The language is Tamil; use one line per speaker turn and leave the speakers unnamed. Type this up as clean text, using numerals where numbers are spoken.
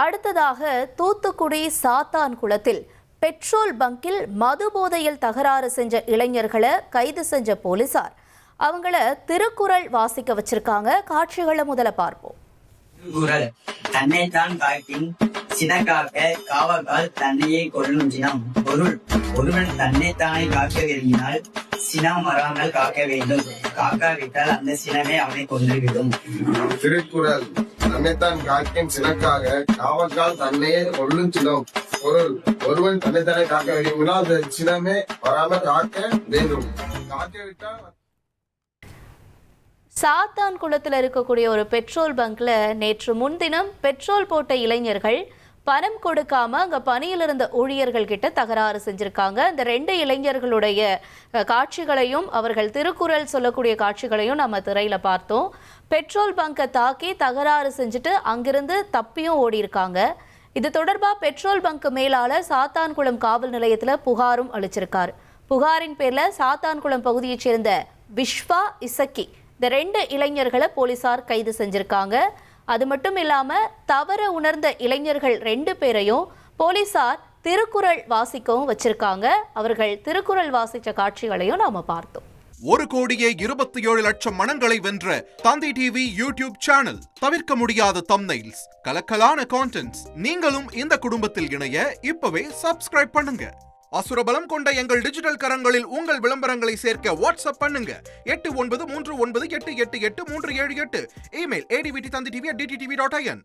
அடுத்ததாக தூத்துக்குடி சாத்தான்குளத்தில் பெட்ரோல் பங்கில் மது போதையில் தகராறு செஞ்ச இளைஞர்களை கைது செஞ்ச போலீசார் அவங்கள திருக்குறள் வாசிக்க வச்சிருக்காங்க. காட்சிகளை முதல்ல பார்ப்போம்.
திருக்குறள் தன்னைத்தான் காக்கின் சினக்காக்க காவக்கால் தன்னையே கொள்ளும் சினம். பொருள் ஒருவன் தன்னைத்தானே காக்க விரும்பினால் சினம் வராமல் காக்க வேண்டும். காக்காவிட்டால் அந்த சினமே அவனை கொன்றுவிடும்.
திருக்குறள் தன்னைத்தான் காக்கின் சினக்காக காவக்கால் தன்னையே கொள்ளும் சினம். பொருள் ஒருவன் தன்னைத்தானே காக்க விரும்பினால் அந்த சினமே வராமல் காக்க வேண்டும். காக்காவிட்டால்
சாத்தான்குளத்தில் இருக்கக்கூடிய ஒரு பெட்ரோல் பங்க்ல நேற்று முன்தினம் பெட்ரோல் போட்ட இளைஞர்கள் பணம் கொடுக்காம அங்க பணியில் இருந்த ஊழியர்கள் கிட்ட தகராறு செஞ்சிருக்காங்க. இந்த 2 இளைஞர்களுடைய காட்சிகளையும் அவர்கள் திருக்குறள் சொல்லக்கூடிய காட்சிகளையும் நம்ம திரையில பார்த்தோம். பெட்ரோல் பங்கை தாக்கி தகராறு செஞ்சுட்டு அங்கிருந்து தப்பியும் ஓடி இருக்காங்க. இது தொடர்பா பெட்ரோல் பங்க் மேலாளர் சாத்தான்குளம் காவல் நிலையத்துல புகாரும் அளிச்சிருக்காரு. புகாரின் பேர்ல சாத்தான்குளம் பகுதியைச் சேர்ந்த விஸ்வா இசக்கி இந்த 2 இளைஞர்களை போலீசார் கைது செஞ்சிருக்காங்க. அது மட்டும் இல்லாம தவற உணர்ந்த இளைஞர்கள் 2 பேரையும் போலீசார் திருக்குறள் வாசிக்கவும் வச்சிருக்காங்க. அவர்கள் திருக்குறள் வாசிச்ச காட்சிகளையும் நாம பார்த்தோம்.
1,27,00,000 மனங்களை வென்ற தந்தி டிவி யூடியூப் சேனல். தவிர்க்க முடியாத தம்ப்நெயில்ஸ், கலக்கலான கான்டென்ட்ஸ். நீங்களும் இந்த குடும்பத்தில் இணைய இப்பவே சப்ஸ்கிரைப் பண்ணுங்க. அசுரபலம் கொண்ட எங்கள் டிஜிட்டல் கரங்களில் உங்கள் விளம்பரங்களை சேர்க்க வாட்ஸ்அப் பண்ணுங்க. 8939888378. Email advtthanditv@dttv.in.